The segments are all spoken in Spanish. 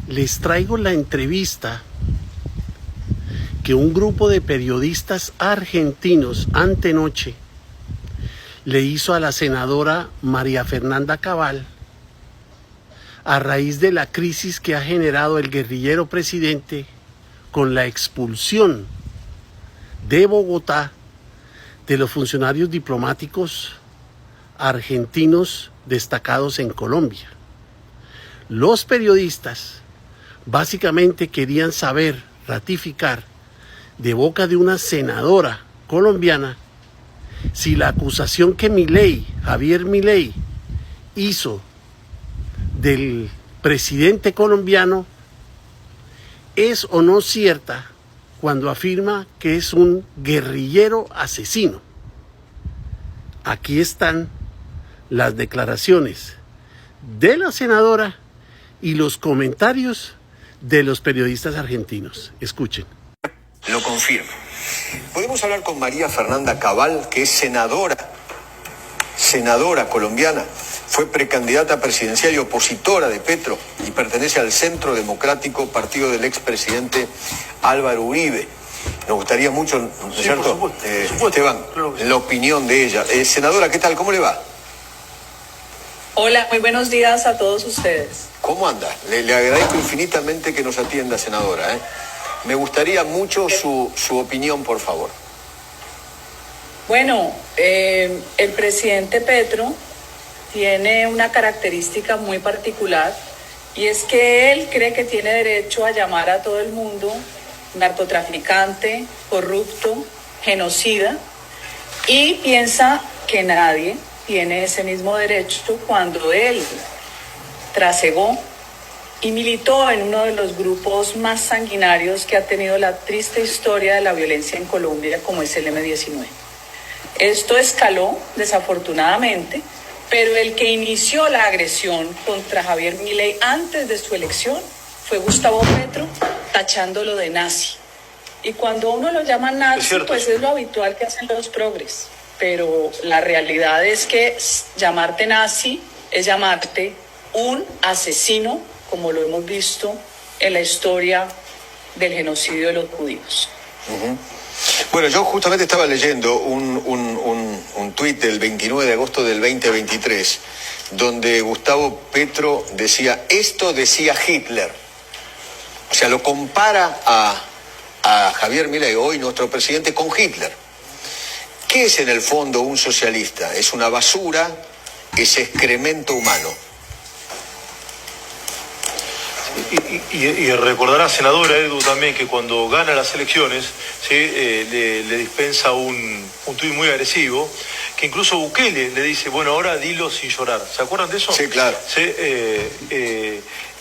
les traigo la entrevista que un grupo de periodistas argentinos antenoche le hizo a la senadora María Fernanda Cabal a raíz de la crisis que ha generado el guerrillero presidente con la expulsión de Bogotá de los funcionarios diplomáticos argentinos destacados en Colombia. Los periodistas básicamente querían saber, ratificar de boca de una senadora colombiana si la acusación que Javier Milei hizo del presidente colombiano es o no cierta cuando afirma que es un guerrillero asesino. Aquí están las declaraciones de la senadora y los comentarios de los periodistas argentinos. Escuchen. Lo confirmo. Podemos hablar con María Fernanda Cabal, que es senadora colombiana, fue precandidata presidencial y opositora de Petro y pertenece al Centro Democrático, partido del expresidente Álvaro Uribe. Nos gustaría mucho, ¿no es cierto? Por supuesto. Esteban, claro, la opinión de ella. Senadora, ¿qué tal? ¿Cómo le va? Hola, muy buenos días a todos ustedes. ¿Cómo anda? Le agradezco infinitamente que nos atienda, senadora. Me gustaría mucho su opinión, por favor. Bueno, el presidente Petro tiene una característica muy particular y es que él cree que tiene derecho a llamar a todo el mundo narcotraficante, corrupto, genocida, y piensa que nadie tiene ese mismo derecho cuando él trasegó y militó en uno de los grupos más sanguinarios que ha tenido la triste historia de la violencia en Colombia, como es el M-19. Esto escaló, desafortunadamente, pero el que inició la agresión contra Javier Milei antes de su elección fue Gustavo Petro, tachándolo de nazi. Y cuando uno lo llama nazi, pues es lo habitual que hacen los progres. Pero la realidad es que llamarte nazi es llamarte un asesino, como lo hemos visto en la historia del genocidio de los judíos. Uh-huh. Bueno, yo justamente estaba leyendo un tuit del 29 de agosto del 2023, donde Gustavo Petro decía, esto decía Hitler. O sea, lo compara a Javier Milei, hoy nuestro presidente, con Hitler. ¿Qué es en el fondo un socialista? Es una basura, es excremento humano. Y recordará, senadora Edu, también que cuando gana las elecciones, ¿sí? le dispensa un tuit muy agresivo, que incluso Bukele le dice, bueno, ahora dilo sin llorar. ¿Se acuerdan de eso? Sí, claro. ¿Sí?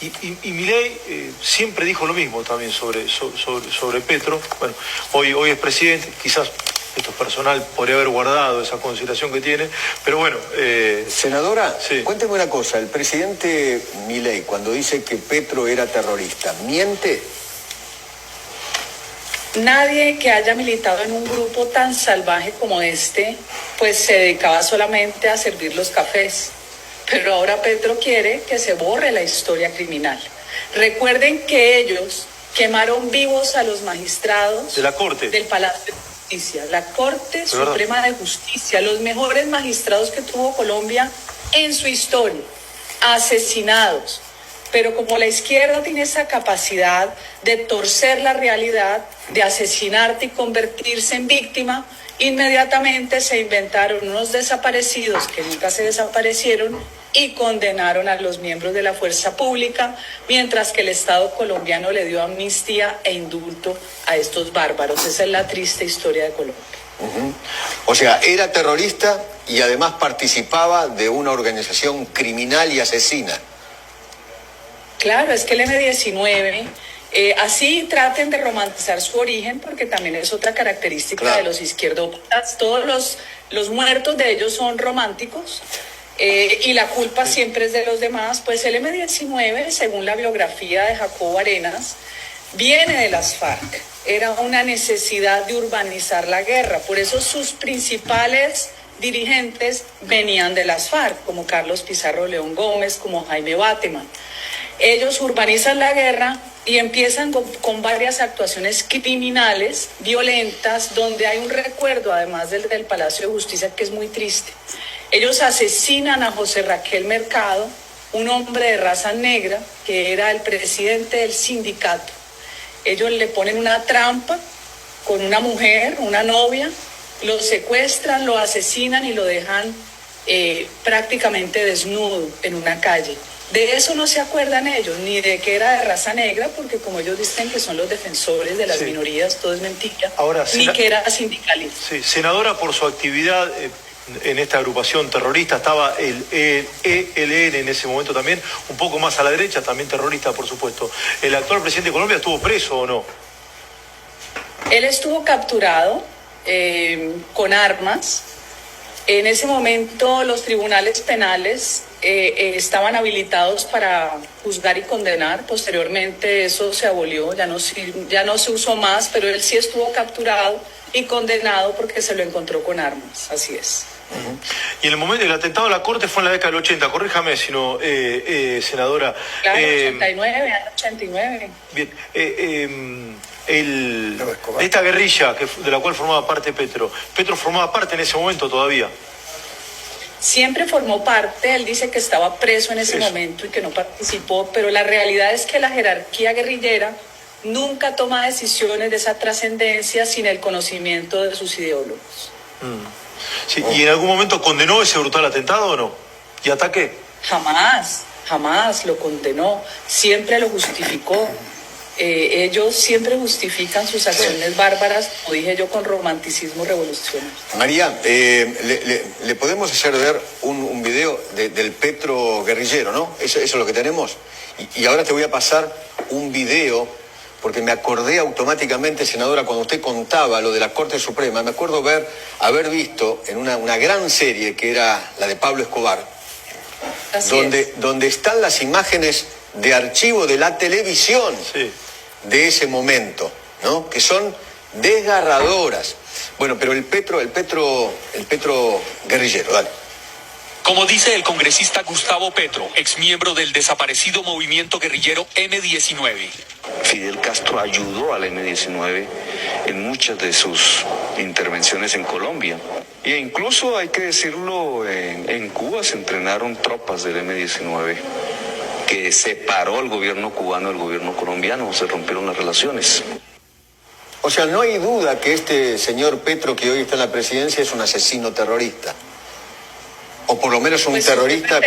Y Milei siempre dijo lo mismo también sobre Petro. Bueno, hoy es presidente, quizás esto es personal, podría haber guardado esa consideración que tiene, pero bueno... Senadora, sí. Cuénteme una cosa, el presidente Milei, cuando dice que Petro era terrorista, ¿miente? Nadie que haya militado en un grupo tan salvaje como este, pues se dedicaba solamente a servir los cafés. Pero ahora Petro quiere que se borre la historia criminal. Recuerden que ellos quemaron vivos a los magistrados de la Corte, del Palacio de Justicia, la Corte Suprema de Justicia, los mejores magistrados que tuvo Colombia en su historia, asesinados. Pero como la izquierda tiene esa capacidad de torcer la realidad, de asesinarte y convertirse en víctima, inmediatamente se inventaron unos desaparecidos que nunca se desaparecieron y condenaron a los miembros de la fuerza pública, mientras que el Estado colombiano le dio amnistía e indulto a estos bárbaros. Esa es la triste historia de Colombia. Uh-huh. O sea, era terrorista y además participaba de una organización criminal y asesina. Claro, es que el M-19, así traten de romantizar su origen, porque también es otra característica de los izquierdópatas. Todos los muertos de ellos son románticos. Y la culpa siempre es de los demás. Pues el M-19, según la biografía de Jacobo Arenas, viene de las FARC. Era una necesidad de urbanizar la guerra. Por eso sus principales dirigentes venían de las FARC, como Carlos Pizarro León Gómez, como Jaime Bateman. Ellos urbanizan la guerra y empiezan con varias actuaciones criminales, violentas, donde hay un recuerdo, además del Palacio de Justicia, que es muy triste. Ellos asesinan a José Raquel Mercado, un hombre de raza negra, que era el presidente del sindicato. Ellos le ponen una trampa con una mujer, una novia, lo secuestran, lo asesinan y lo dejan prácticamente desnudo en una calle. De eso no se acuerdan ellos, ni de que era de raza negra, porque como ellos dicen que son los defensores de las minorías, todo es mentira, Ahora, ni que era sindicalista. Sí, senadora, por su actividad en esta agrupación terrorista, estaba el ELN en ese momento también, un poco más a la derecha, también terrorista, por supuesto. ¿El actual presidente de Colombia estuvo preso o no? Él estuvo capturado con armas. En ese momento los tribunales penales estaban habilitados para juzgar y condenar. Posteriormente eso se abolió, ya no se usó más, pero él sí estuvo capturado y condenado porque se lo encontró con armas, así es. Y en el momento del atentado a la Corte fue en la década del 80, corríjame si no, senadora. Claro, 89, año 89. Bien, esta guerrilla de la cual formaba parte Petro formaba parte en ese momento todavía. Siempre formó parte, él dice que estaba preso en ese momento y que no participó, pero la realidad es que la jerarquía guerrillera nunca toma decisiones de esa trascendencia sin el conocimiento de sus ideólogos. Sí, ¿y en algún momento condenó ese brutal atentado o no? ¿Y ataque? Jamás lo condenó, siempre lo justificó. Ellos siempre justifican sus acciones bárbaras, como dije yo, con romanticismo revolucionario. María, le podemos hacer ver un video del Petro guerrillero, ¿no? Eso es lo que tenemos. Y ahora te voy a pasar un video, porque me acordé automáticamente, senadora, cuando usted contaba lo de la Corte Suprema, me acuerdo haber visto en una gran serie que era la de Pablo Escobar, donde están las imágenes de archivo de la televisión. Sí. De ese momento, ¿no? Que son desgarradoras. Bueno, pero el Petro guerrillero, dale. Como dice el congresista Gustavo Petro, exmiembro del desaparecido movimiento guerrillero M-19. Fidel Castro ayudó al M-19 en muchas de sus intervenciones en Colombia. E incluso, hay que decirlo, en Cuba se entrenaron tropas del M-19. Que separó al gobierno cubano del gobierno colombiano, se rompieron las relaciones. O sea, no hay duda que este señor Petro que hoy está en la presidencia es un asesino terrorista. O por lo menos un terrorista.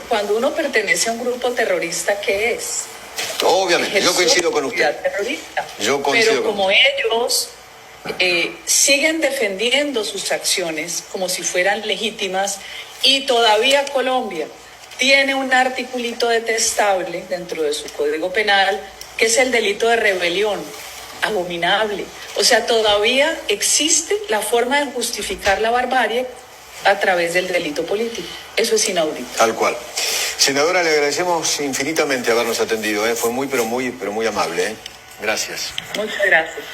Cuando uno pertenece a un grupo terrorista, ¿qué es? Obviamente, yo coincido con usted. Terrorista. Yo coincido. Pero como ellos siguen defendiendo sus acciones como si fueran legítimas, y todavía Colombia tiene un articulito detestable dentro de su Código Penal, que es el delito de rebelión, abominable. O sea, todavía existe la forma de justificar la barbarie a través del delito político. Eso es inaudito. Tal cual. Senadora, le agradecemos infinitamente habernos atendido, Fue muy amable, Gracias. Muchas gracias.